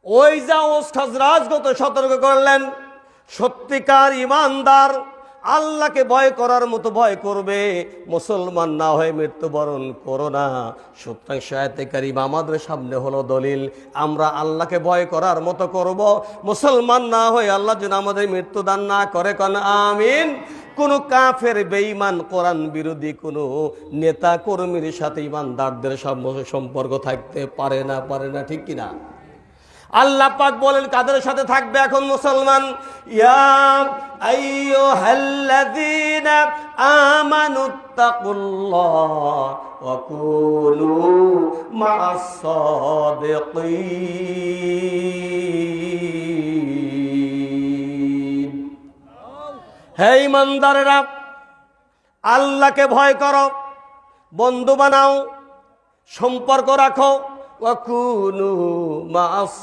ওই যা ওস্তাদ রাজগত সতর্ক করলেন, সত্যিকার ইমানদার আল্লাহকে ভয় করার মতো ভয় করবে, মুসলমান না হয়ে মৃত্যুবরণ করো না। সুতরাং আয়াতে কারিমা আমাদের সামনে হলো দলিল, আমরা আল্লাহকে ভয় করার মতো করব, মুসলমান না হয়ে আল্লাহ যেন আমাদের মৃত্যুদান না করে। কোন আমিন। কোন কাফের বেঈমান কোরআন বিরোধী কোন নেতা কর্মীর সাথে ইমানদারদের সম্পর্ক থাকতে পারে না, ঠিক কিনা? আল্লাহ পাক বলেন কাদের সাথে থাকবে এখন মুসলমান? ইয়া আইয়ুহাল্লাযীনা আমানুত্তাকুল্লাহ ওয়া কুনু মা'আস সাদিকিন। হে ঈমানদারেরা, আল্লাহকে ভয় করো, বন্ধু বানাও, সম্পর্ক রাখো। ওয়া কুনু মা'আস